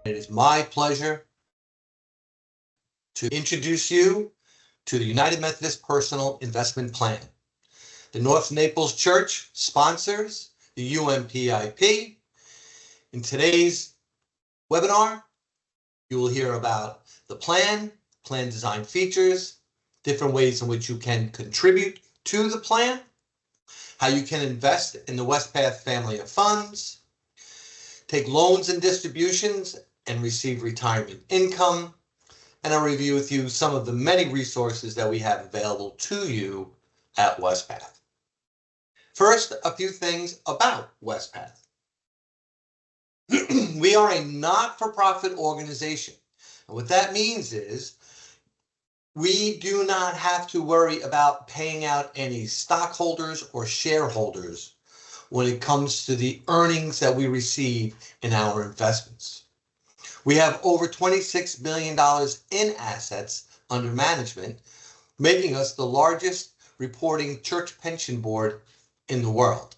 It is my pleasure to introduce you to the United Methodist Personal Investment Plan. The North Naples Church sponsors the UMPIP. In today's webinar, you will hear about the plan design features, different ways in which you can contribute to the plan, how you can invest in the Westpath family of funds, take loans and distributions and receive retirement income, and I'll review with you some of the many resources that we have available to you at Westpath. First, a few things about Westpath. We are a not-for-profit organization. And what that means is we do not have to worry about paying out any stockholders or shareholders when it comes to the earnings that we receive in our investments. We have over $26 billion in assets under management, making us the largest reporting church pension board in the world.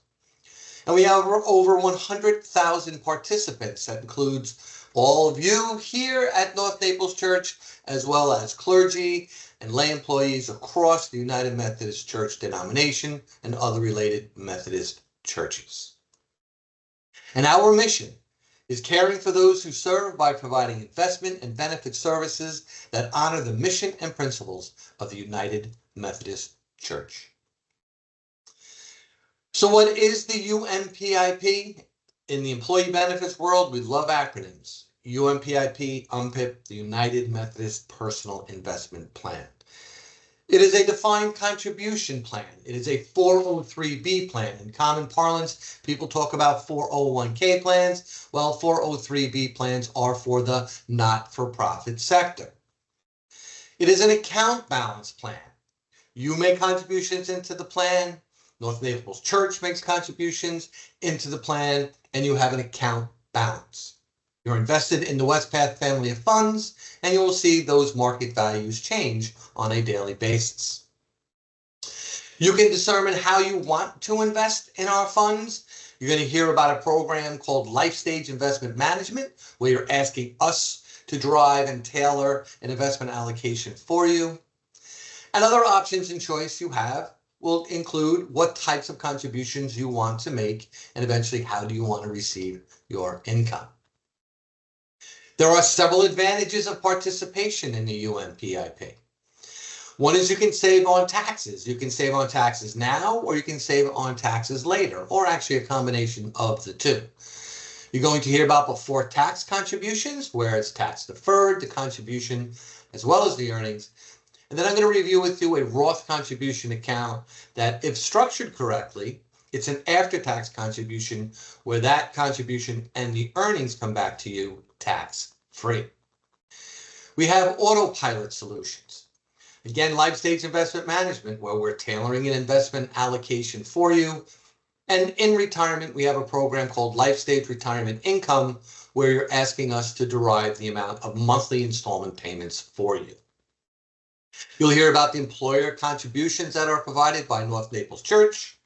And we have over 100,000 participants. That includes all of you here at North Naples Church, as well as clergy and lay employees across the United Methodist Church denomination and other related Methodist churches. And our mission is caring for those who serve by providing investment and benefit services that honor the mission and principles of the United Methodist Church. So what is the UMPIP? In the employee benefits world, we love acronyms. UMPIP, UMPIP, the United Methodist Personal Investment Plan. It is a defined contribution plan. It is a 403B plan. In common parlance, people talk about 401k plans. Well, 403B plans are for the not-for-profit sector. It is an account balance plan. You make contributions into the plan. North Naples Church makes contributions into the plan, and you have an account balance. You're invested in the Westpath family of funds, and you will see those market values change on a daily basis. You can determine how you want to invest in our funds. You're going to hear about a program called Life Stage Investment Management, where you're asking us to drive and tailor an investment allocation for you. And other options and choice you have will include what types of contributions you want to make, and eventually how do you want to receive your income. There are several advantages of participation in the UMPIP. One is you can save on taxes. You can save on taxes now, or you can save on taxes later, or actually a combination of the two. You're going to hear about before tax contributions, where it's tax deferred, the contribution, as well as the earnings. And then I'm going to review with you a Roth contribution account that, if structured correctly, it's an after-tax contribution where that contribution and the earnings come back to you tax-free. We have autopilot solutions. Again, life stage investment management, where we're tailoring an investment allocation for you. And in retirement, we have a program called Life Stage Retirement Income, where you're asking us to derive the amount of monthly installment payments for you. You'll hear about the employer contributions that are provided by North Naples Church.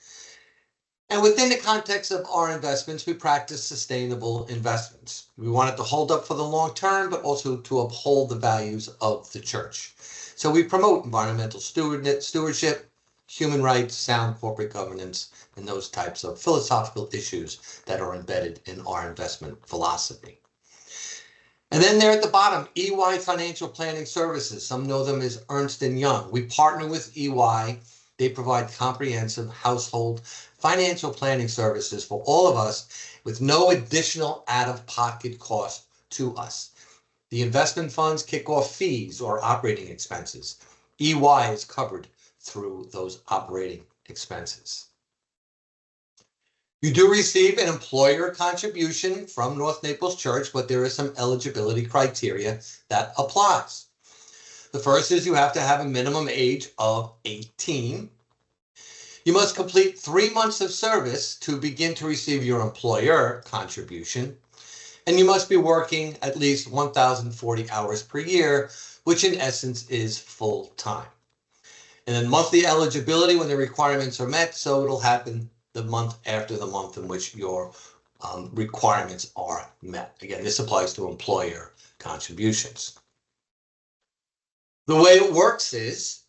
And within the context of our investments, we practice sustainable investments. We want it to hold up for the long term, but also to uphold the values of the church. So we promote environmental stewardship, human rights, sound corporate governance, and those types of philosophical issues that are embedded in our investment philosophy. And then there at the bottom, EY Financial Planning Services. Some know them as Ernst & Young. We partner with EY. They provide comprehensive household financial planning services for all of us with no additional out-of-pocket cost to us. The investment funds kick off fees or operating expenses. EY is covered through those operating expenses. You do receive an employer contribution from North Naples Church, but there is some eligibility criteria that applies. The first is you have to have a minimum age of 18. You must complete 3 months of service to begin to receive your employer contribution. And you must be working at least 1,040 hours per year, which in essence is full time. And then monthly eligibility when the requirements are met, so it'll happen the month after the month in which you're requirements are met. Again, this applies to employer contributions. The way it works is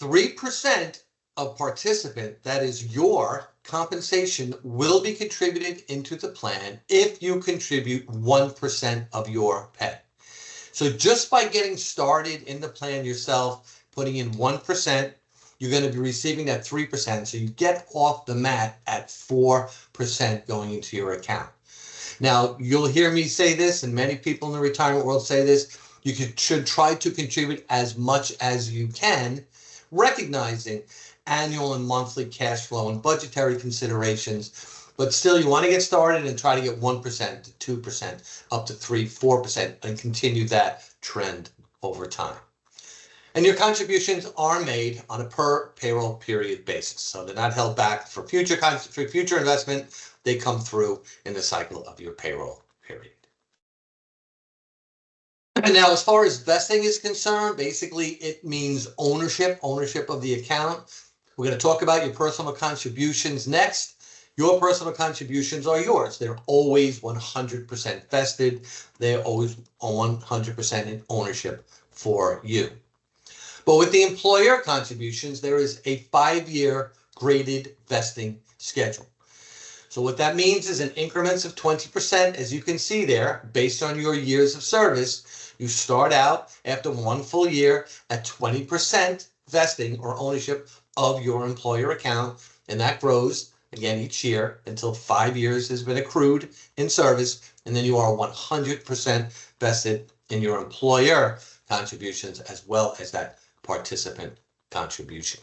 3% of participant, that is your compensation, will be contributed into the plan if you contribute 1% of your pay. So just by getting started in the plan yourself, putting in 1%, you're going to be receiving that 3%. So you get off the mat at 4% going into your account. Now, you'll hear me say this, and many people in the retirement world say this, should try to contribute as much as you can, recognizing annual and monthly cash flow and budgetary considerations. But still, you want to get started and try to get 1% to 2%, up to 3%, 4%, and continue that trend over time. And your contributions are made on a per payroll period basis. So they're not held back for future investment. They come through in the cycle of your payroll period. And now, as far as vesting is concerned, basically it means ownership of the account. We're going to talk about your personal contributions next. Your personal contributions are yours. They're always 100% vested. They're always 100% in ownership for you. But with the employer contributions, there is a 5-year graded vesting schedule. So what that means is in increments of 20%, as you can see there, based on your years of service, you start out after 1 full year at 20% vesting or ownership of your employer account, and that grows again each year until 5 years has been accrued in service, and then you are 100% vested in your employer contributions as well as that participant contribution.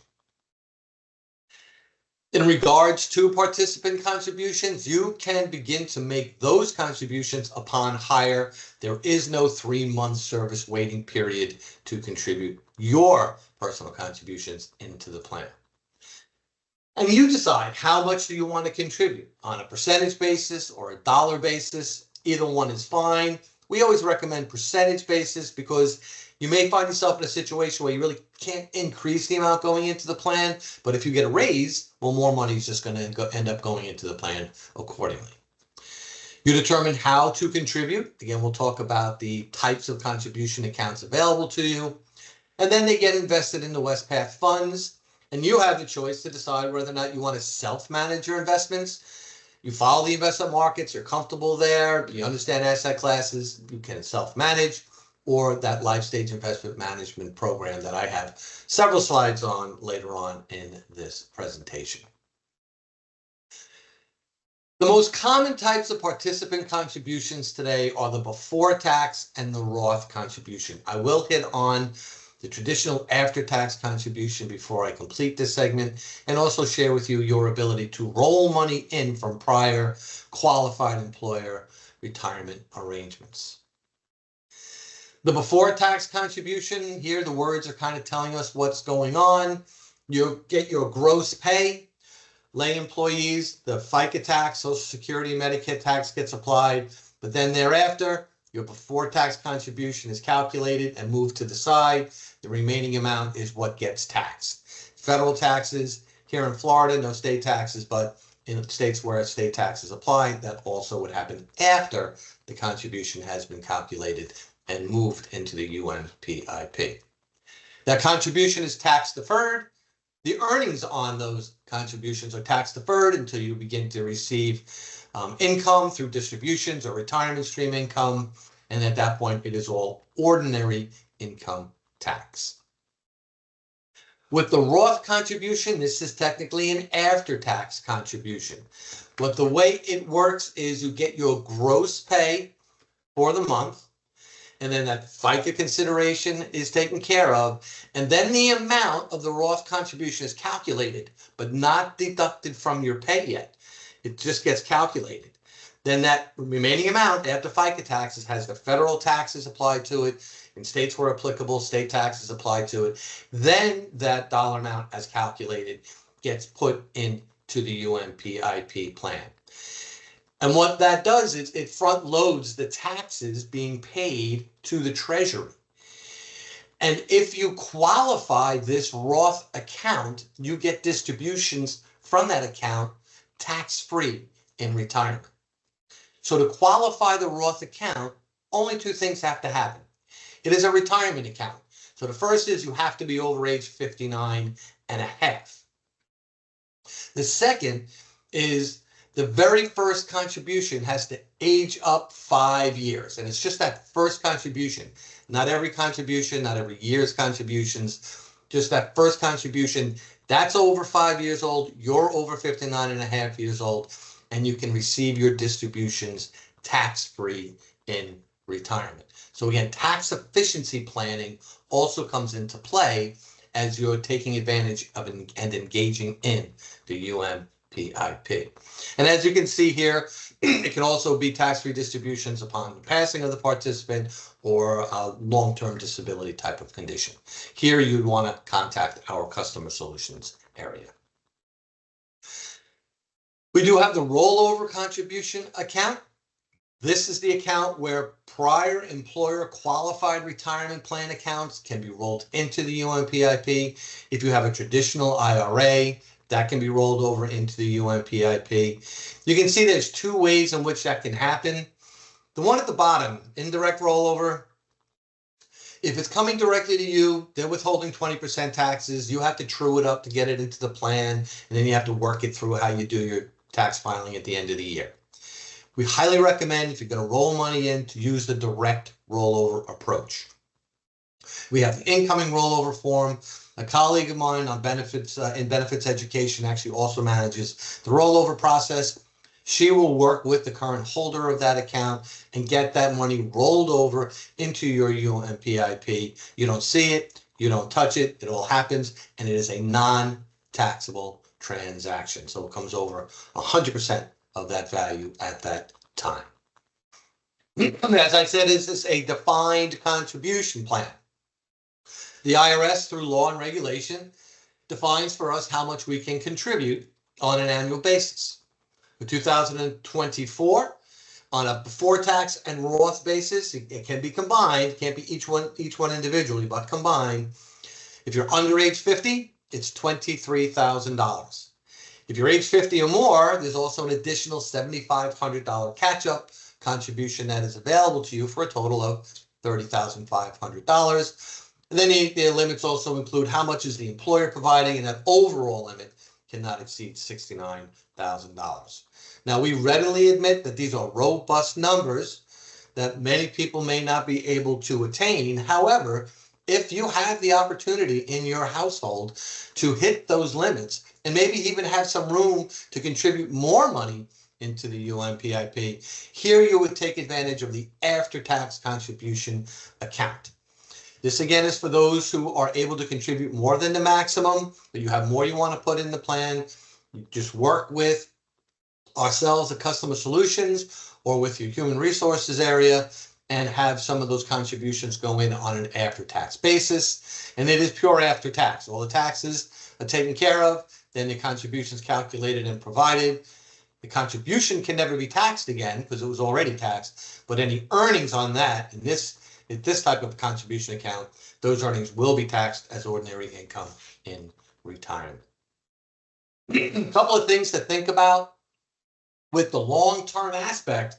In regards to participant contributions, you can begin to make those contributions upon hire. There is no 3-month service waiting period to contribute your personal contributions into the plan. And you decide how much do you want to contribute on a percentage basis or a dollar basis. Either one is fine. We always recommend percentage basis because you may find yourself in a situation where you really can't increase the amount going into the plan, but if you get a raise, well, more money is just going to end up going into the plan accordingly. You determine how to contribute. Again, we'll talk about the types of contribution accounts available to you, and then they get invested in the WestPath funds, and you have the choice to decide whether or not you want to self-manage your investments. You follow the investment markets, you're comfortable there, you understand asset classes, you can self-manage, or that life stage investment management program that I have several slides on later on in this presentation. The most common types of participant contributions today are the before tax and the Roth contribution. I will hit on the traditional after-tax contribution before I complete this segment, and also share with you your ability to roll money in from prior qualified employer retirement arrangements. The before tax contribution, here the words are kind of telling us what's going on. You get your gross pay. Lay employees, the FICA tax, Social Security, Medicare tax gets applied, but then thereafter, your before tax contribution is calculated and moved to the side. The remaining amount is what gets taxed. Federal taxes, here in Florida, no state taxes, but in states where state taxes apply, that also would happen after the contribution has been calculated and moved into the UMPIP. That contribution is tax deferred. The earnings on those contributions are tax deferred until you begin to receive income through distributions or retirement stream income. And at that point, it is all ordinary income tax. With the Roth contribution, this is technically an after-tax contribution. But the way it works is you get your gross pay for the month, and then that FICA consideration is taken care of, and then the amount of the Roth contribution is calculated, but not deducted from your pay yet. It just gets calculated. Then that remaining amount after FICA taxes has the federal taxes applied to it. In states where applicable, state taxes applied to it. Then that dollar amount as calculated gets put into the UMPIP plan. And what that does is it front loads the taxes being paid to the Treasury. And if you qualify this Roth account, you get distributions from that account tax-free in retirement. So to qualify the Roth account, only two things have to happen. It is a retirement account. So the first is you have to be over age 59 and a half. The second is the very first contribution has to age up 5 years. And it's just that first contribution. Not every contribution, not every year's contributions, just that first contribution. That's over 5 years old. You're over 59 and a half years old, and you can receive your distributions tax-free in retirement. So again, tax efficiency planning also comes into play as you're taking advantage of and engaging in the UMPIP. And as you can see here, it can also be tax-free distributions upon the passing of the participant or a long-term disability type of condition. Here you'd want to contact our customer solutions area. We do have the rollover contribution account. This is the account where prior employer qualified retirement plan accounts can be rolled into the UMPIP. If you have a traditional IRA, that can be rolled over into the UMPIP. You can see there's two ways in which that can happen. The one at the bottom, indirect rollover, if it's coming directly to you, they're withholding 20% taxes. You have to true it up to get it into the plan, and then you have to work it through how you do your tax filing at the end of the year. We highly recommend, if you're going to roll money in, to use the direct rollover approach. We have the incoming rollover form. A colleague of mine on benefits in benefits education actually also manages the rollover process. She will work with the current holder of that account and get that money rolled over into your UMPIP. You don't see it, you don't touch it, it all happens, and it is a non-taxable transaction. So it comes over 100% of that value at that time. As I said, this is a defined contribution plan. The IRS, through law and regulation, defines for us how much we can contribute on an annual basis. For 2024, on a before tax and Roth basis, it can be combined, can't be each one individually, but combined. If you're under age 50, it's $23,000. If you're age 50 or more, there's also an additional $7,500 catch-up contribution that is available to you for a total of $30,500. And then the limits also include how much is the employer providing, and that overall limit cannot exceed $69,000. Now, we readily admit that these are robust numbers that many people may not be able to attain. However, if you have the opportunity in your household to hit those limits and maybe even have some room to contribute more money into the UMPIP, here you would take advantage of the after-tax contribution account. This again is for those who are able to contribute more than the maximum, but you have more you want to put in the plan. You just work with ourselves at Customer Solutions or with your human resources area and have some of those contributions go in on an after-tax basis. And it is pure after-tax. All the taxes are taken care of, then the contributions calculated and provided. The contribution can never be taxed again because it was already taxed, but any earnings on that in this type of contribution account, those earnings will be taxed as ordinary income in retirement. A couple of things to think about with the long-term aspect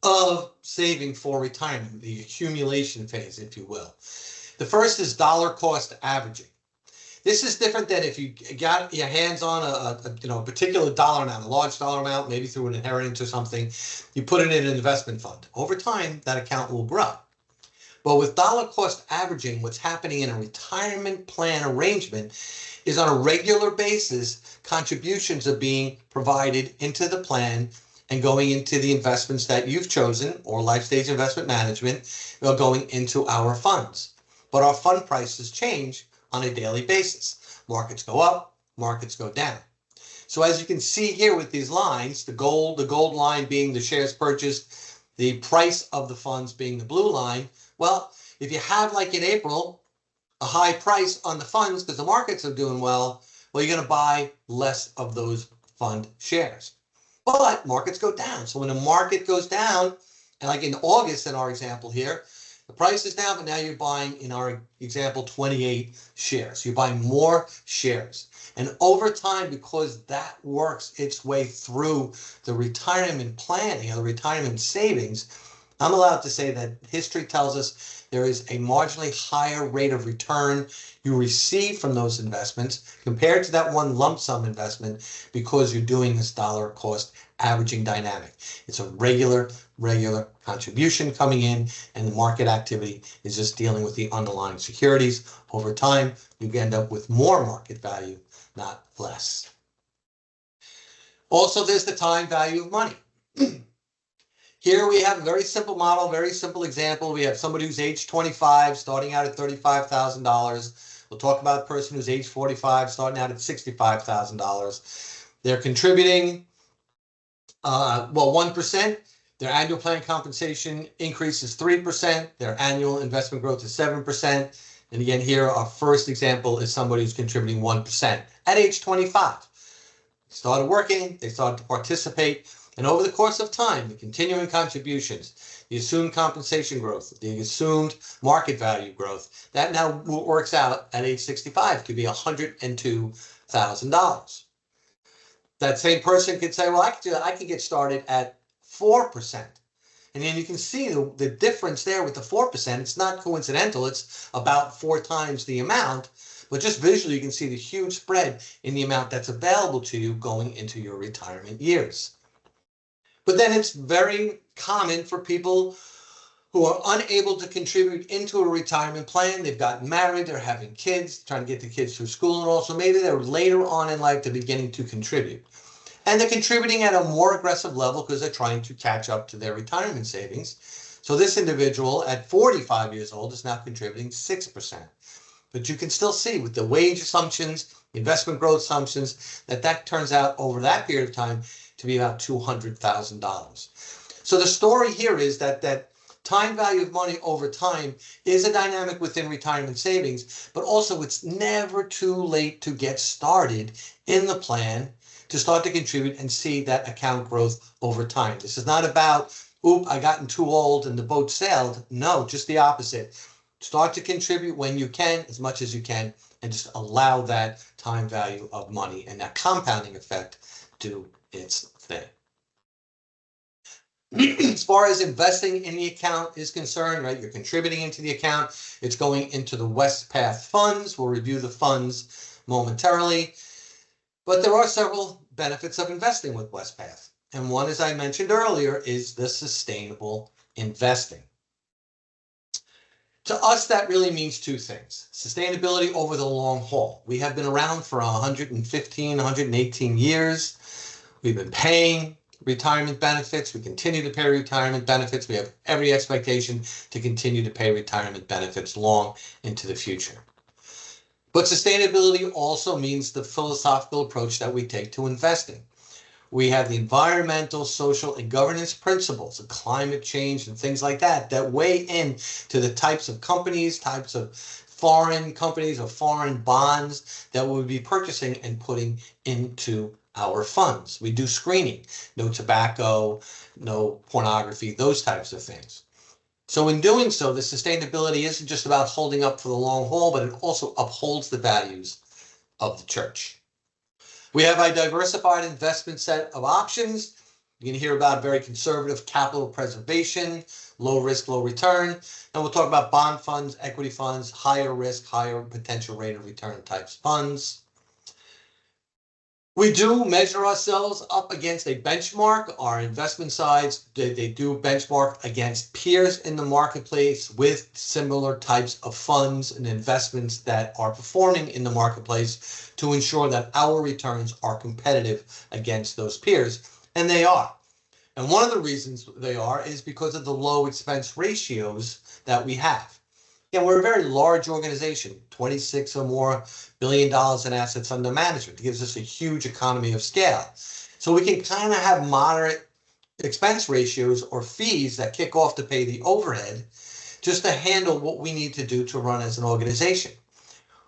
of saving for retirement, the accumulation phase, if you will. The first is dollar cost averaging. This is different than if you got your hands on a particular dollar amount, a large dollar amount, maybe through an inheritance or something. You put it in an investment fund. Over time, that account will grow. But with dollar cost averaging, what's happening in a retirement plan arrangement is on a regular basis, contributions are being provided into the plan and going into the investments that you've chosen, or life stage investment management, are going into our funds. But our fund prices change on a daily basis. Markets go up, markets go down. So as you can see here with these lines, the gold line being the shares purchased, the price of the funds being the blue line. Well, if you have, like in April, a high price on the funds because the markets are doing well, you're going to buy less of those fund shares. But markets go down. So when the market goes down, and like in August in our example here, The price is down, but now you're buying, in our example, 28 shares. You're buying more shares. And over time, because that works its way through the retirement planning or the retirement savings, I'm allowed to say that history tells us there is a marginally higher rate of return you receive from those investments compared to that one lump sum investment because you're doing this dollar cost averaging dynamic. It's a regular contribution coming in, and the market activity is just dealing with the underlying securities. Over time, you end up with more market value, not less. Also, there's the time value of money. Here we have a very simple model, very simple example. We have somebody who's age 25, starting out at $35,000. We'll talk about a person who's age 45, starting out at $65,000. They're contributing, 1%. Their annual plan compensation increase is 3%. Their annual investment growth is 7%. And again, here our first example is somebody who's contributing 1% at age 25. They started working, they started to participate. And over the course of time, the continuing contributions, the assumed compensation growth, the assumed market value growth, that now works out at age 65 to be $102,000. That same person could say, well, I can get started at 4%. And then you can see the difference there with the 4%. It's not coincidental. It's about 4 times the amount. But just visually, you can see the huge spread in the amount that's available to you going into your retirement years. But then it's very common for people who are unable to contribute into a retirement plan. They've gotten married, they're having kids, trying to get the kids through school, and also maybe they're later on in life they're beginning to contribute. And they're contributing at a more aggressive level because they're trying to catch up to their retirement savings. So this individual at 45 years old is now contributing 6%. But you can still see with the wage assumptions, investment growth assumptions, that turns out over that period of time to be about $200,000. So the story here is that time value of money over time is a dynamic within retirement savings, but also it's never too late to get started in the plan to start to contribute and see that account growth over time. This is not about, I gotten too old and the boat sailed. No, just the opposite. Start to contribute when you can, as much as you can, and just allow that time value of money and that compounding effect do its thing. As far as investing in the account is concerned, right, you're contributing into the account. It's going into the WestPath funds. We'll review the funds momentarily. But there are several benefits of investing with WestPath. And one, as I mentioned earlier, is the sustainable investing. To us, that really means two things. Sustainability over the long haul. We have been around for 115, 118 years. We've been paying retirement benefits. We continue to pay retirement benefits. We have every expectation to continue to pay retirement benefits long into the future. But sustainability also means the philosophical approach that we take to investing. We have the environmental, social, and governance principles of climate change and things like that weigh in to the types of companies, types of foreign companies or foreign bonds that we'll be purchasing and putting into our funds. We do screening, no tobacco, no pornography, those types of things. So in doing so, the sustainability isn't just about holding up for the long haul, but it also upholds the values of the church. We have a diversified investment set of options. You can hear about very conservative capital preservation, low risk, low return. And we'll talk about bond funds, equity funds, higher risk, higher potential rate of return types funds. We do measure ourselves up against a benchmark. Our investment sides, they do benchmark against peers in the marketplace with similar types of funds and investments that are performing in the marketplace to ensure that our returns are competitive against those peers. And they are. And one of the reasons they are is because of the low expense ratios that we have. Yeah, we're a very large organization, 26 or more billion dollars in assets under management. It gives us a huge economy of scale. So we can kind of have moderate expense ratios or fees that kick off to pay the overhead just to handle what we need to do to run as an organization.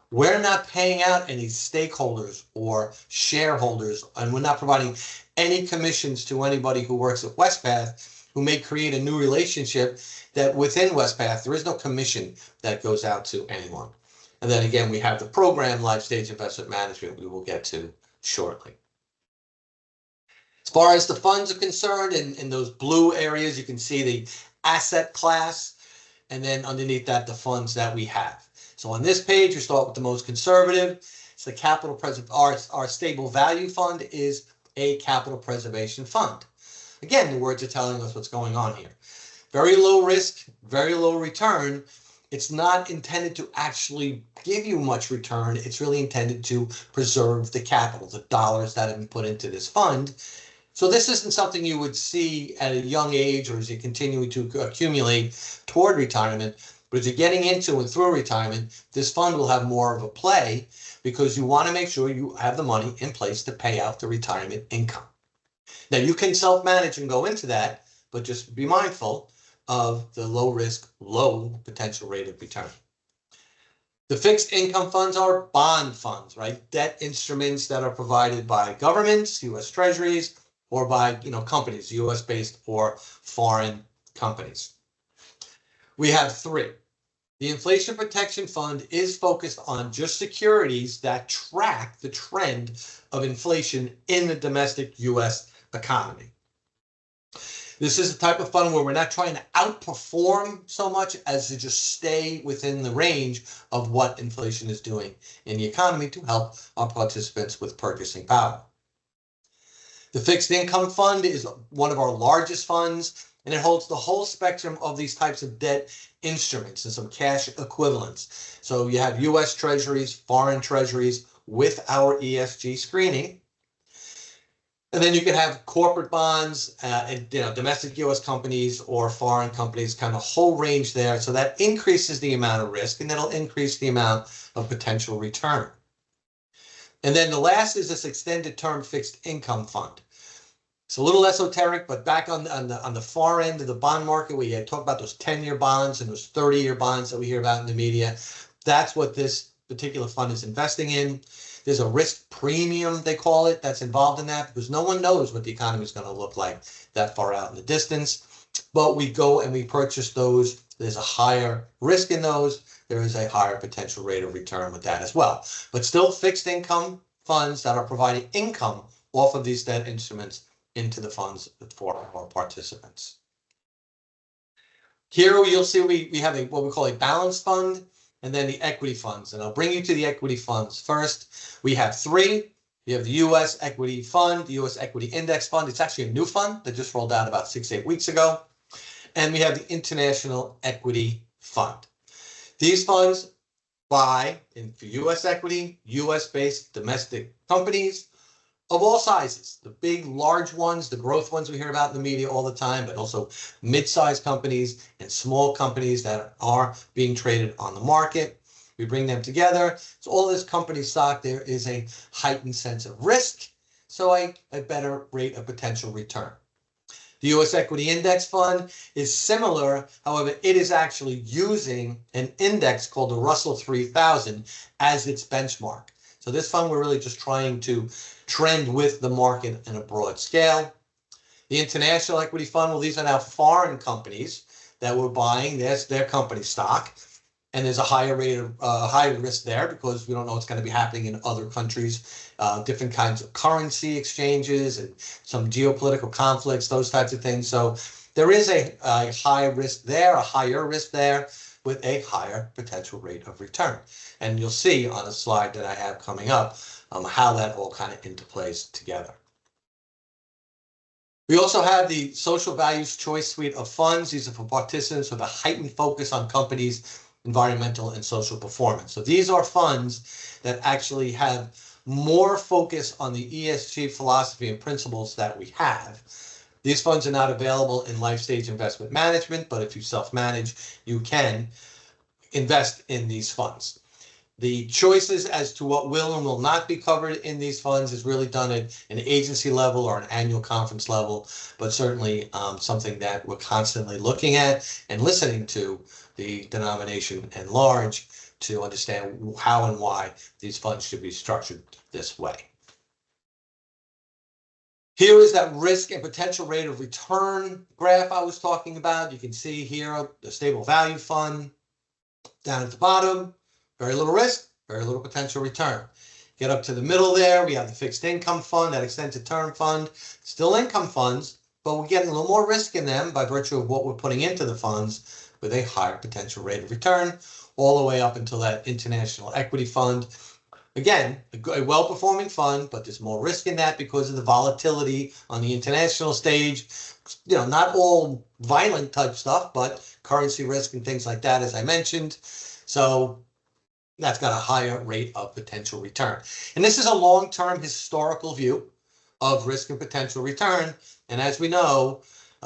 We're not paying out any stakeholders or shareholders, and we're not providing any commissions to anybody who works at WestPath who may create a new relationship that within Westpath, there is no commission that goes out to anyone. And then again, we have the program Life Stage Investment Management we will get to shortly. As far as the funds are concerned, in those blue areas, you can see the asset class, and then underneath that, the funds that we have. So on this page, we start with the most conservative. It's the capital our stable value fund is a capital preservation fund. Again, the words are telling us what's going on here. Very low risk, very low return. It's not intended to actually give you much return. It's really intended to preserve the capital, the dollars that have been put into this fund. So this isn't something you would see at a young age or as you continue to accumulate toward retirement. But as you're getting into and through retirement, this fund will have more of a play because you want to make sure you have the money in place to pay out the retirement income. Now, you can self-manage and go into that, but just be mindful of the low risk, low potential rate of return. The fixed income funds are bond funds, right? Debt instruments that are provided by governments, U.S. treasuries, or by companies, U.S.-based or foreign companies. We have three. The Inflation Protection Fund is focused on just securities that track the trend of inflation in the domestic U.S. economy. This is the type of fund where we're not trying to outperform so much as to just stay within the range of what inflation is doing in the economy to help our participants with purchasing power. The Fixed Income Fund is one of our largest funds, and it holds the whole spectrum of these types of debt instruments and some cash equivalents. So you have U.S. treasuries, foreign treasuries with our ESG screening. And then you can have corporate bonds, and domestic U.S. companies or foreign companies, kind of whole range there. So that increases the amount of risk, and that'll increase the amount of potential return. And then the last is this extended term fixed income fund. It's a little esoteric, but back on the far end of the bond market, where you talk about those 10-year bonds and those 30-year bonds that we hear about in the media, that's what this particular fund is investing in. There's a risk premium, they call it, that's involved in that because no one knows what the economy is going to look like that far out in the distance. But we go and we purchase those. There's a higher risk in those. There is a higher potential rate of return with that as well. But still fixed income funds that are providing income off of these debt instruments into the funds for our participants. Here you'll see we have what we call a balanced fund, and then the equity funds. And I'll bring you to the equity funds. First, we have three. You have the U.S. Equity Fund, the U.S. Equity Index Fund. It's actually a new fund that just rolled out about 6-8 weeks ago. And we have the International Equity Fund. These funds buy for U.S. equity, U.S.-based domestic companies of all sizes, the big, large ones, the growth ones we hear about in the media all the time, but also mid-sized companies and small companies that are being traded on the market. We bring them together. So all this company stock, there is a heightened sense of risk, so a better rate of potential return. The U.S. Equity Index Fund is similar. However, it is actually using an index called the Russell 3000 as its benchmark. So this fund, we're really just trying to trend with the market in a broad scale. The International Equity Fund, well, these are now foreign companies that we're buying. That's their company stock. And there's a higher rate of higher risk there because we don't know what's going to be happening in other countries, different kinds of currency exchanges and some geopolitical conflicts, those types of things. So there is a high risk there, a higher risk there with a higher potential rate of return. And you'll see on a slide that I have coming up how that all kind of interplays together. We also have the Social Values Choice Suite of funds. These are for participants with a heightened focus on companies' environmental and social performance. So these are funds that actually have more focus on the ESG philosophy and principles that we have. These funds are not available in life stage investment management, but if you self-manage, you can invest in these funds. The choices as to what will and will not be covered in these funds is really done at an agency level or an annual conference level, but certainly something that we're constantly looking at and listening to the denomination at large to understand how and why these funds should be structured this way. Here is that risk and potential rate of return graph I was talking about. You can see here the stable value fund down at the bottom, very little risk, very little potential return. Get up to the middle there, we have the fixed income fund, that extended term fund, still income funds, but we're getting a little more risk in them by virtue of what we're putting into the funds with a higher potential rate of return, all the way up until that international equity fund. Again, a well-performing fund, but there's more risk in that because of the volatility on the international stage. Not all violent type stuff, but currency risk and things like that, as I mentioned. So that's got a higher rate of potential return. And this is a long-term historical view of risk and potential return. And as we know,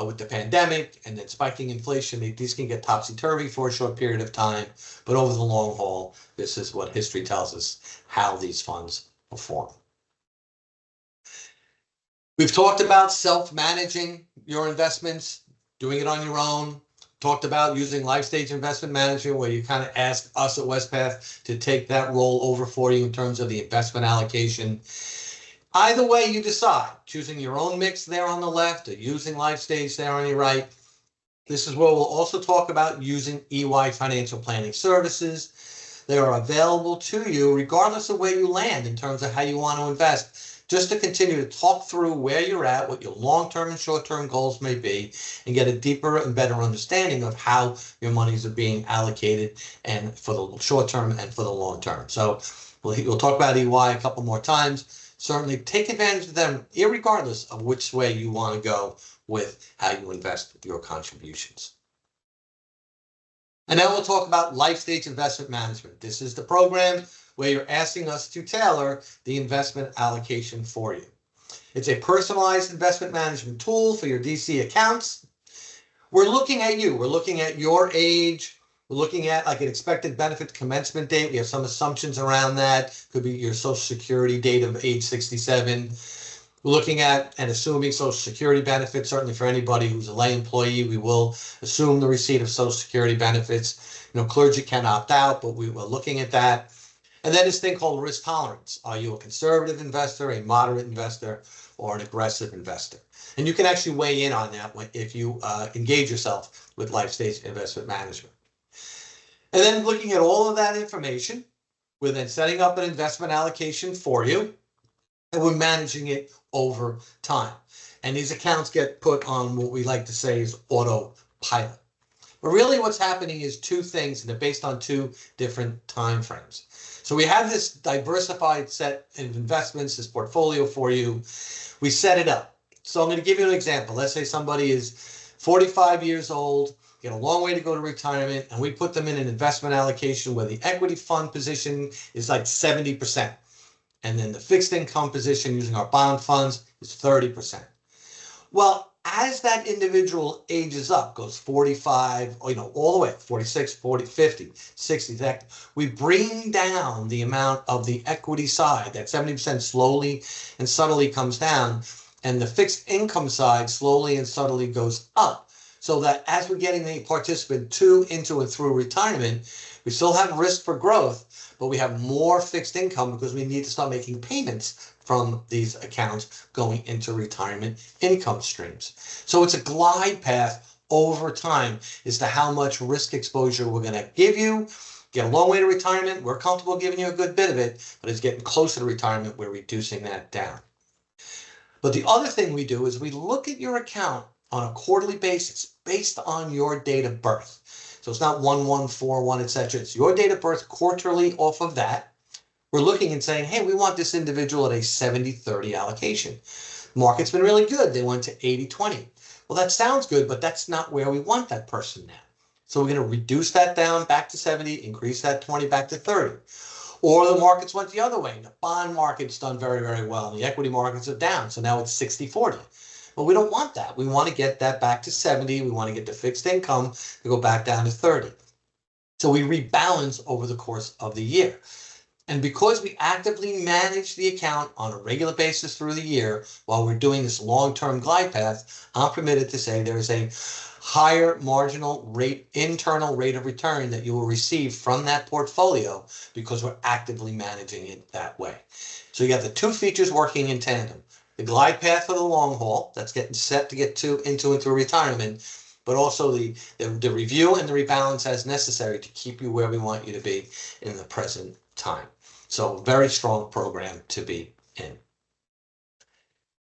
with the pandemic and then spiking inflation, these can get topsy-turvy for a short period of time. But over the long haul, this is what history tells us how these funds perform. We've talked about self-managing your investments, doing it on your own. Talked about using life stage investment management, where you kind of ask us at Westpath to take that role over for you in terms of the investment allocation. Either way you decide, choosing your own mix there on the left or using life stage there on your right. This is where we'll also talk about using EY financial planning services. They are available to you regardless of where you land in terms of how you want to invest, just to continue to talk through where you're at, what your long-term and short-term goals may be, and get a deeper and better understanding of how your monies are being allocated, and for the short-term and for the long-term. So we'll talk about EY a couple more times. Certainly take advantage of them, irregardless of which way you want to go with how you invest your contributions. And now we'll talk about life stage investment management. This is the program where you're asking us to tailor the investment allocation for you. It's a personalized investment management tool for your DC accounts. We're looking at you. We're looking at your age. We're looking at like an expected benefit commencement date. We have some assumptions around that. Could be your Social Security date of age 67. We're looking at and assuming Social Security benefits. Certainly for anybody who's a lay employee, we will assume the receipt of Social Security benefits. Clergy can opt out, but we were looking at that. And then this thing called risk tolerance. Are you a conservative investor, a moderate investor, or an aggressive investor? And you can actually weigh in on that if you engage yourself with life stage investment management. And then looking at all of that information, we're then setting up an investment allocation for you, and we're managing it over time. And these accounts get put on what we like to say is autopilot. But really what's happening is two things, and they're based on two different time frames. So we have this diversified set of investments, this portfolio for you. We set it up. So I'm going to give you an example. Let's say somebody is 45 years old, get a long way to go to retirement, and we put them in an investment allocation where the equity fund position is like 70%. And then the fixed income position using our bond funds is 30%. Well, as that individual ages up, goes 45, all the way, 46, 40, 50, 60, we bring down the amount of the equity side. That 70% slowly and subtly comes down, and the fixed income side slowly and subtly goes up. So that as we're getting the participant into and through retirement, we still have risk for growth, but we have more fixed income because we need to start making payments from these accounts going into retirement income streams. So it's a glide path over time as to how much risk exposure we're going to give you. Get a long way to retirement. We're comfortable giving you a good bit of it, but it's getting closer to retirement. We're reducing that down. But the other thing we do is we look at your account on a quarterly basis based on your date of birth. So it's not 1141, etc. It's your date of birth quarterly off of that. We're looking and saying, hey, we want this individual at a 70-30 allocation. Market's been really good. They went to 80-20. Well, that sounds good, but that's not where we want that person now. So we're going to reduce that down back to 70, increase that 20 back to 30. Or the markets went the other way. The bond market's done very, very well, and the equity markets are down. So now it's 60-40. But we don't want that. We want to get that back to 70. We want to get the fixed income to go back down to 30. So we rebalance over the course of the year. And because we actively manage the account on a regular basis through the year while we're doing this long-term glide path, I'm permitted to say there is a higher marginal rate, internal rate of return that you will receive from that portfolio because we're actively managing it that way. So you have the two features working in tandem. the glide path for the long haul, that's getting set to get into retirement, but also the review and the rebalance as necessary to keep you where we want you to be in the present time. So very strong program to be in.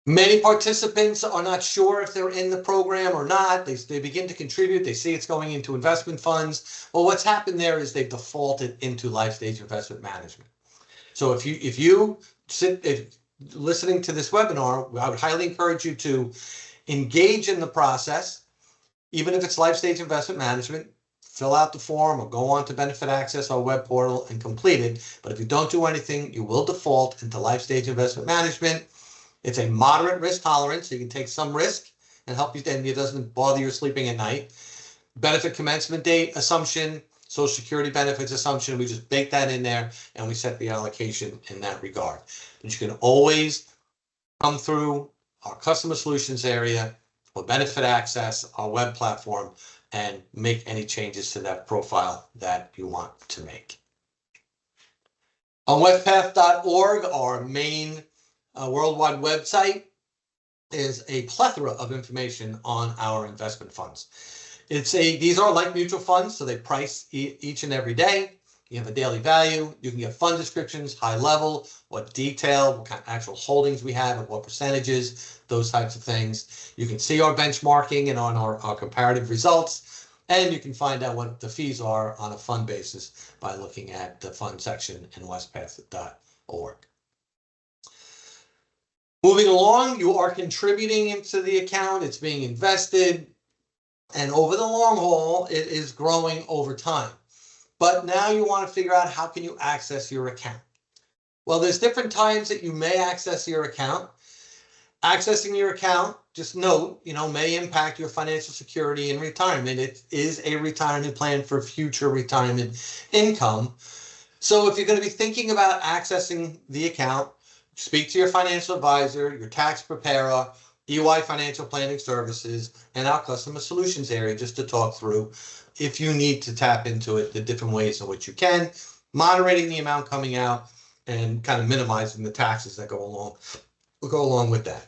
Many participants are not sure if they're in the program or not. They begin to contribute. They see it's going into investment funds. Well, what's happened there is they've defaulted into life stage investment management. So if you listening to this webinar, I would highly encourage you to engage in the process, even if it's life stage investment management. Fill out the form or go on to Benefit Access, our web portal, and complete it. But if you don't do anything, you will default into life stage investment management. It's a moderate risk tolerance, so you can take some risk and help you, and it doesn't bother you sleeping at night. Benefit commencement date assumption, Social Security benefits assumption, we just bake that in there and we set the allocation in that regard. But you can always come through our customer solutions area or Benefit Access, our web platform, and make any changes to that profile that you want to make. On westpath.org, our main worldwide website, is a plethora of information on our investment funds. These are like mutual funds, so they price each and every day. You have a daily value. You can get fund descriptions, high level, what detail, what kind of actual holdings we have, and what percentages, those types of things. You can see our benchmarking and on our comparative results, and you can find out what the fees are on a fund basis by looking at the fund section in westpath.org. Moving along, you are contributing into the account. It's being invested. And over the long haul, it is growing over time. But now you want to figure out how can you access your account. Well, there's different times that you may access your account. Accessing your account, just note, may impact your financial security in retirement. It is a retirement plan for future retirement income. So if you're going to be thinking about accessing the account, speak to your financial advisor, your tax preparer, EY Financial Planning Services, and our customer solutions area just to talk through if you need to tap into it, the different ways in which you can, moderating the amount coming out and kind of minimizing the taxes that go along with that.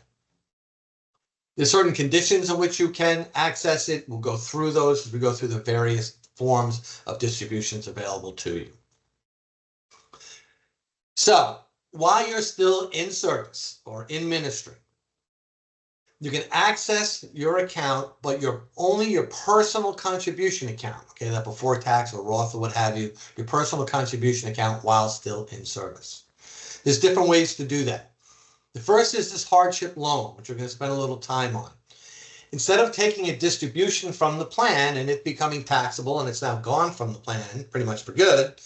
There's certain conditions in which you can access it. We'll go through those as we go through the various forms of distributions available to you. So while you're still in service or in ministry, you can access your account, but only your personal contribution account, okay, that before tax or Roth or what have you, your personal contribution account while still in service. There's different ways to do that. The first is this hardship loan, which we're going to spend a little time on. Instead of taking a distribution from the plan and it becoming taxable and it's now gone from the plan pretty much for good,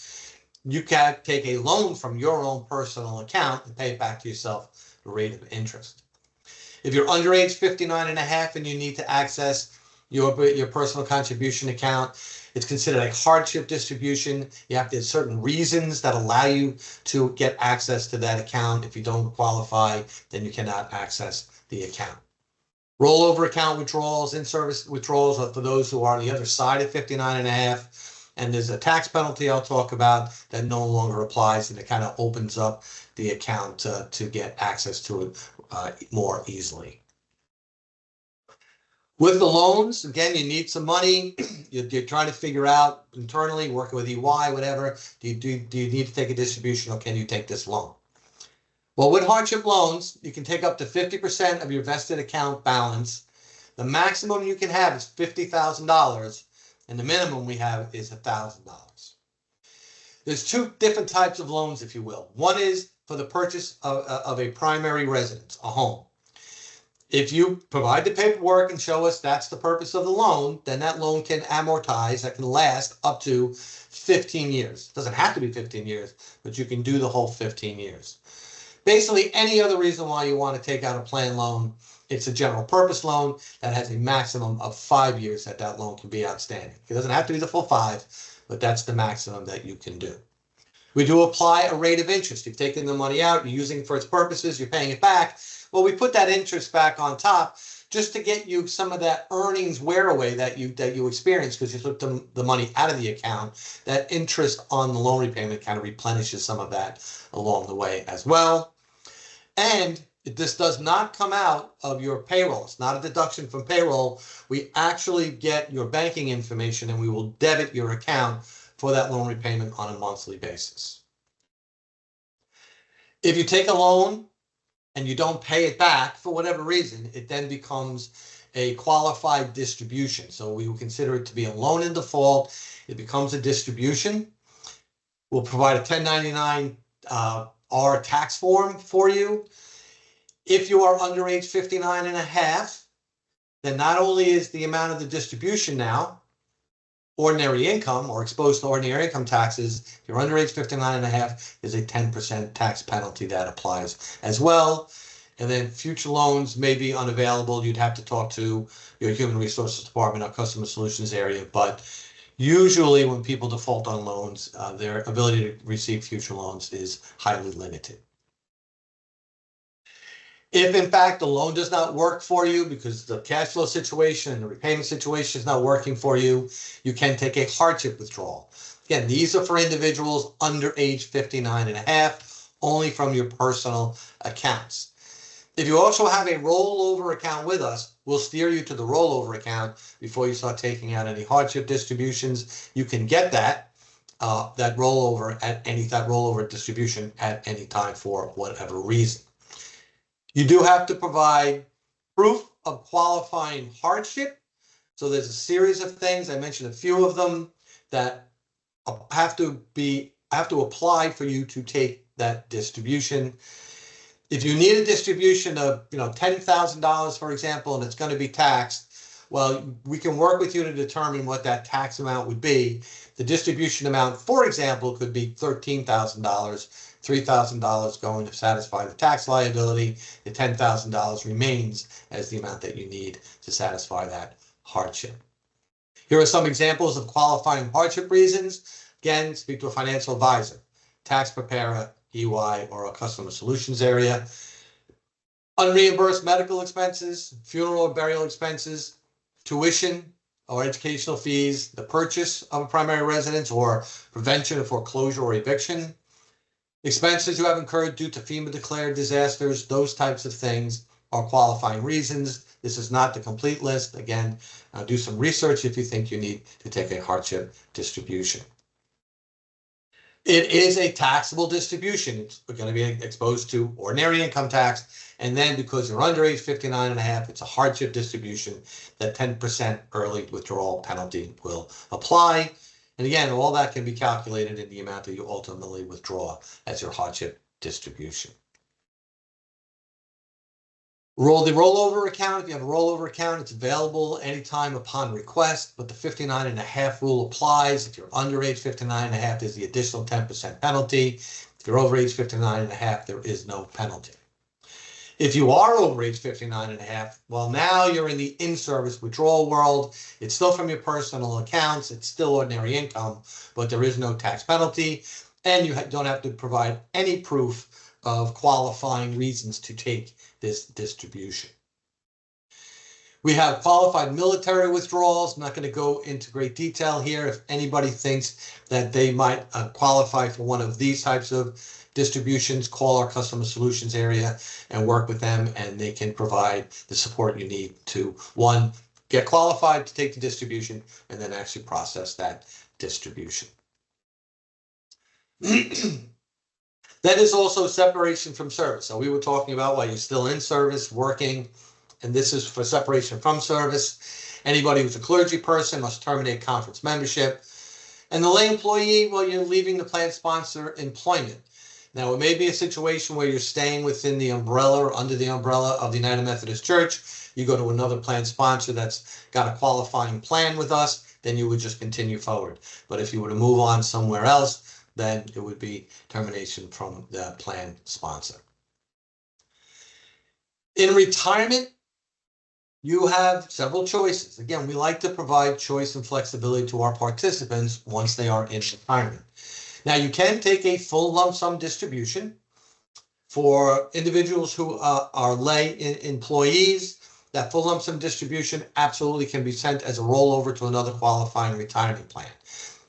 you can take a loan from your own personal account and pay it back to yourself at a rate of interest. If you're under age 59 and a half and you need to access your personal contribution account, it's considered a hardship distribution. You have to have certain reasons that allow you to get access to that account. If you don't qualify, then you cannot access the account. Rollover account withdrawals, in-service withdrawals are for those who are on the other side of 59 and a half. And there's a tax penalty I'll talk about that no longer applies, and it kind of opens up the account to get access to it more easily. With the loans, again, you need some money. You're trying to figure out internally, working with EY, whatever, do you need to take a distribution or can you take this loan? Well, with hardship loans, you can take up to 50% of your vested account balance. The maximum you can have is $50,000, and the minimum we have is $1,000. There's two different types of loans, if you will. One is for the purchase of a primary residence, a home. If you provide the paperwork and show us that's the purpose of the loan, then that loan can amortize, that can last up to 15 years. It doesn't have to be 15 years, but you can do the whole 15 years. Basically, any other reason why you want to take out a plan loan, it's a general purpose loan that has a maximum of 5 years that loan can be outstanding. It doesn't have to be the full 5, but that's the maximum that you can do. We do apply a rate of interest. You've taken the money out, you're using it for its purposes, you're paying it back. Well, we put that interest back on top just to get you some of that earnings wear away that you experience because you took the money out of the account. That interest on the loan repayment kind of replenishes some of that along the way as well. And This does not come out of your payroll. It's not a deduction from payroll. We actually get your banking information and we will debit your account for that loan repayment on a monthly basis. If you take a loan and you don't pay it back for whatever reason, it then becomes a qualified distribution. So we will consider it to be a loan in default. It becomes a distribution. We'll provide a 1099 R tax form for you. If you are under age 59 and a half, then not only is the amount of the distribution now ordinary income or exposed to ordinary income taxes, if you're under age 59 and a half, there's a 10% tax penalty that applies as well. And then future loans may be unavailable. You'd have to talk to your human resources department or customer solutions area. But usually when people default on loans, their ability to receive future loans is highly limited. If in fact the loan does not work for you because the cash flow situation and the repayment situation is not working for you, you can take a hardship withdrawal. Again, these are for individuals under age 59 and a half, only from your personal accounts. If you also have a rollover account with us, we'll steer you to the rollover account before you start taking out any hardship distributions. You can get that rollover distribution at any time for whatever reason. You do have to provide proof of qualifying hardship. So there's a series of things. I mentioned a few of them that have to apply for you to take that distribution. If you need a distribution of $10,000, for example, and it's going to be taxed, well, we can work with you to determine what that tax amount would be. The distribution amount, for example, could be $13,000, $3,000 going to satisfy the tax liability. The $10,000 remains as the amount that you need to satisfy that hardship. Here are some examples of qualifying hardship reasons. Again, speak to a financial advisor, tax preparer, EY, or a customer solutions area. Unreimbursed medical expenses, funeral or burial expenses, tuition or educational fees, the purchase of a primary residence or prevention of foreclosure or eviction, expenses you have incurred due to FEMA declared disasters, those types of things are qualifying reasons. This is not the complete list. Again, do some research if you think you need to take a hardship distribution. It is a taxable distribution. It's going to be exposed to ordinary income tax. And then because you're under age 59 and a half, it's a hardship distribution. That 10% early withdrawal penalty will apply. And again, all that can be calculated in the amount that you ultimately withdraw as your hardship distribution. The rollover account, if you have a rollover account, it's available anytime upon request, but the 59 and a half rule applies. If you're under age 59 and a half, there's the additional 10% penalty. If you're over age 59 and a half, there is no penalty. If you are over age 59 and a half, well, now you're in the in-service withdrawal world. It's still from your personal accounts. It's still ordinary income, but there is no tax penalty, and you don't have to provide any proof of qualifying reasons to take this distribution. We have qualified military withdrawals. I'm not going to go into great detail here. If anybody thinks that they might qualify for one of these types of distributions, call our customer solutions area and work with them, and they can provide the support you need to, one, get qualified to take the distribution, and then actually process that distribution. That is also separation from service. So we were talking about while you're still in service, working, and this is for separation from service. Anybody who's a clergy person must terminate conference membership. And the lay employee, well, you're leaving the plan sponsor employment. Now, it may be a situation where you're staying within the umbrella or under the umbrella of the United Methodist Church. You go to another plan sponsor that's got a qualifying plan with us, then you would just continue forward. But if you were to move on somewhere else, then it would be termination from the plan sponsor. In retirement, you have several choices. Again, we like to provide choice and flexibility to our participants once they are in retirement. Now, you can take a full lump sum distribution for individuals who are lay employees. That full lump sum distribution absolutely can be sent as a rollover to another qualifying retirement plan.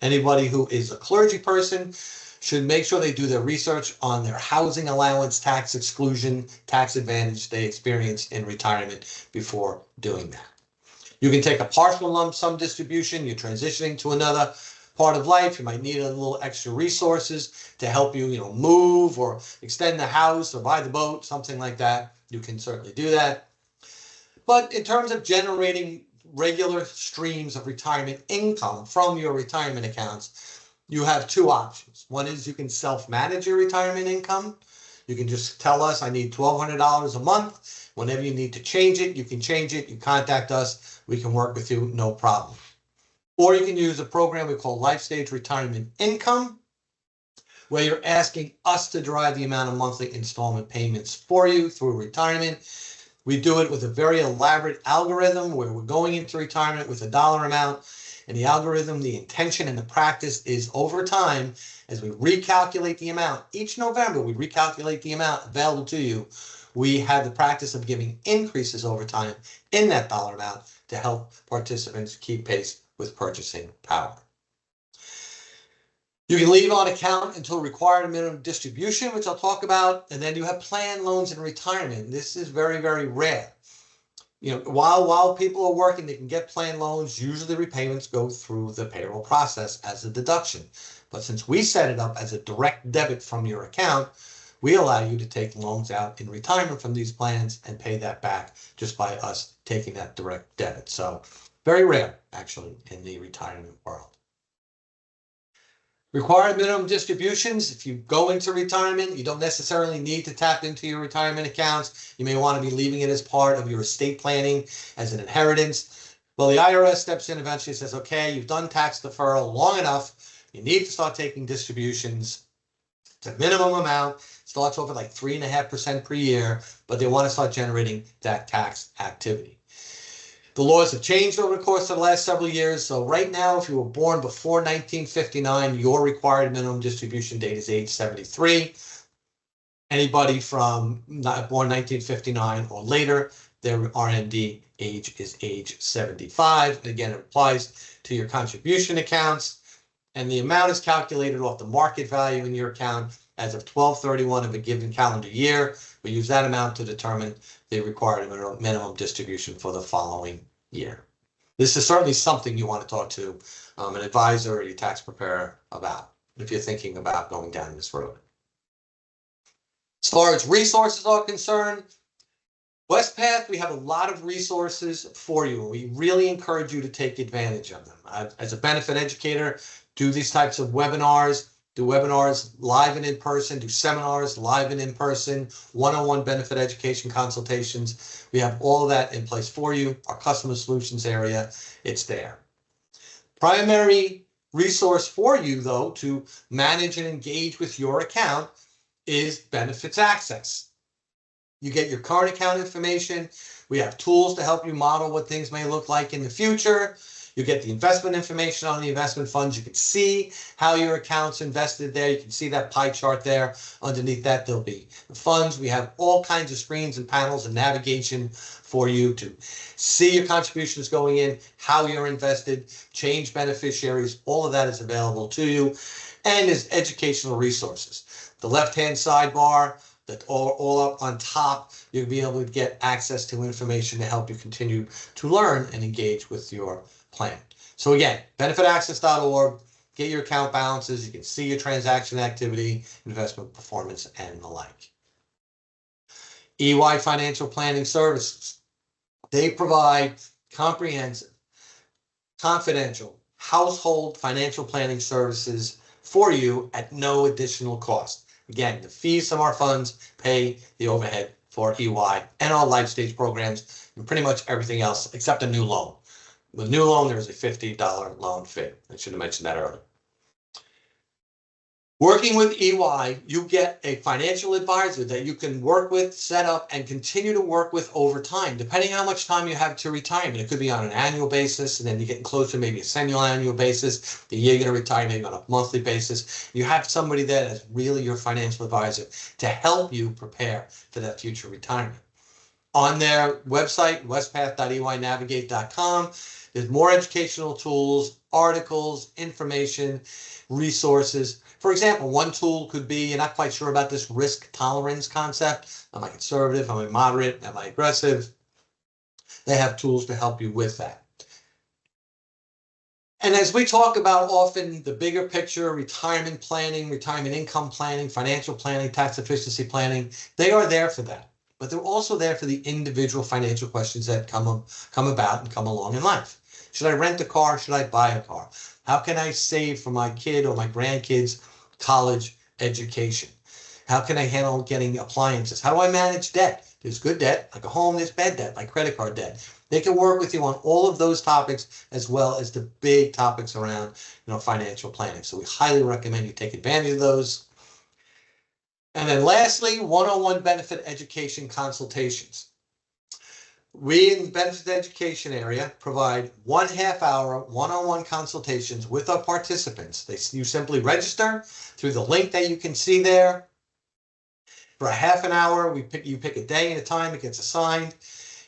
Anybody who is a clergy person, should make sure they do their research on their housing allowance, tax exclusion, tax advantage they experience in retirement before doing that. You can take a partial lump sum distribution. You're transitioning to another part of life. You might need a little extra resources to help you, move or extend the house or buy the boat, something like that. You can certainly do that. But in terms of generating regular streams of retirement income from your retirement accounts, you have two options. One is you can self-manage your retirement income. You can just tell us, I need $1,200 a month. Whenever you need to change it, you can change it. You contact us. We can work with you, no problem. Or you can use a program we call Life Stage Retirement Income, where you're asking us to derive the amount of monthly installment payments for you through retirement. We do it with a very elaborate algorithm where we're going into retirement with a dollar amount. And the algorithm, the intention and the practice is over time, as we recalculate the amount, each November we recalculate the amount available to you. We have the practice of giving increases over time in that dollar amount to help participants keep pace with purchasing power. You can leave on account until required minimum distribution, which I'll talk about, and then you have plan loans in retirement. This is very, very rare. While people are working, they can get plan loans. Usually repayments go through the payroll process as a deduction. But since we set it up as a direct debit from your account, we allow you to take loans out in retirement from these plans and pay that back just by us taking that direct debit. So very rare, actually, in the retirement world. Required minimum distributions. If you go into retirement, you don't necessarily need to tap into your retirement accounts. You may want to be leaving it as part of your estate planning as an inheritance. Well, the IRS steps in eventually and says, okay, you've done tax deferral long enough. You need to start taking distributions. It's a minimum amount. Starts off at like 3.5% per year, but they want to start generating that tax activity. The laws have changed over the course of the last several years. So right now, if you were born before 1959, your required minimum distribution date is age 73. Anybody from born 1959 or later, their RMD age is age 75. And again, it applies to your contribution accounts. And the amount is calculated off the market value in your account as of 12/31 of a given calendar year. We use that amount to determine the required minimum distribution for the following year. This is certainly something you want to talk to an advisor or your tax preparer about if you're thinking about going down this road. As far as resources are concerned, WestPath, we have a lot of resources for you. We really encourage you to take advantage of them. As a benefit educator, do these types of webinars. Do webinars live and in person, do seminars live and in person, one-on-one benefit education consultations. We have all of that in place for you. Our customer solutions area, it's there. Primary resource for you, though, to manage and engage with your account is benefits access. You get your current account information. We have tools to help you model what things may look like in the future. You get the investment information on the investment funds. You can see how your account's invested there. You can see that pie chart there. Underneath that, there'll be the funds. We have all kinds of screens and panels and navigation for you to see your contributions going in, how you're invested, change beneficiaries. All of that is available to you and is educational resources. The left-hand sidebar, that all up on top, you'll be able to get access to information to help you continue to learn and engage with your plan. So again, benefitaccess.org, get your account balances, you can see your transaction activity, investment performance, and the like. EY Financial Planning Services. They provide comprehensive, confidential, household financial planning services for you at no additional cost. Again, the fees from our funds pay the overhead for EY and our life stage programs and pretty much everything else except a new loan. With a new loan, there's a $50 loan fee. I should have mentioned that earlier. Working with EY, you get a financial advisor that you can work with, set up, and continue to work with over time, depending on how much time you have to retirement. It could be on an annual basis, and then you're getting closer to maybe a semi-annual basis. The year you're going to retire, maybe on a monthly basis. You have somebody there that's really your financial advisor to help you prepare for that future retirement. On their website, westpath.eynavigate.com, There's more educational tools, articles, information, resources. For example, one tool could be, you're not quite sure about this risk tolerance concept. Am I conservative? Am I moderate? Am I aggressive? They have tools to help you with that. And as we talk about often the bigger picture, retirement planning, retirement income planning, financial planning, tax efficiency planning, they are there for that. But they're also there for the individual financial questions that come about and come along in life. Should I rent a car? Should I buy a car? How can I save for my kid or my grandkids' college education? How can I handle getting appliances? How do I manage debt? There's good debt, like a home. There's bad debt, like credit card debt. They can work with you on all of those topics as well as the big topics around, financial planning. So we highly recommend you take advantage of those. And then lastly, one-on-one benefit education consultations. We in the benefit education area provide 1/2 hour one-on-one consultations with our participants. You simply register through the link that you can see there. For a half an hour, you pick a day and a time, it gets assigned.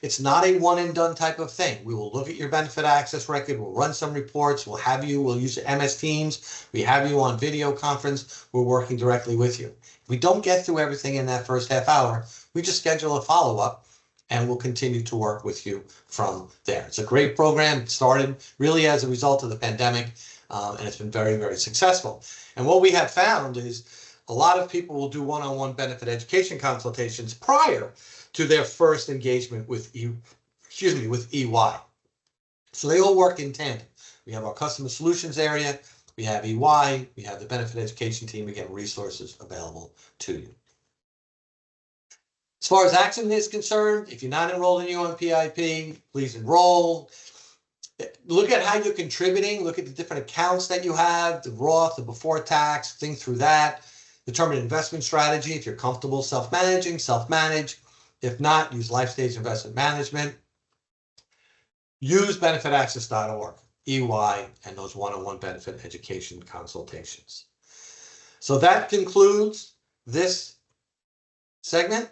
It's not a one and done type of thing. We will look at your benefit access record, we'll run some reports, we'll use MS Teams, we have you on video conference, we're working directly with you. If we don't get through everything in that first half hour, we just schedule a follow-up and we'll continue to work with you from there. It's a great program. It started really as a result of the pandemic, and it's been very, very successful. And what we have found is a lot of people will do one-on-one benefit education consultations prior to their first engagement with EY. So they all work in tandem. We have our customer solutions area, we have EY, we have the benefit education team, again, resources available to you. As far as action is concerned, if you're not enrolled in UMPIP, please enroll. Look at how you're contributing, look at the different accounts that you have, the Roth, the before tax, think through that. Determine investment strategy. If you're comfortable self-managing, self-manage. If not, use Life Stage Investment Management. Use benefitaccess.org, EY, and those one-on-one benefit education consultations. So that concludes this segment.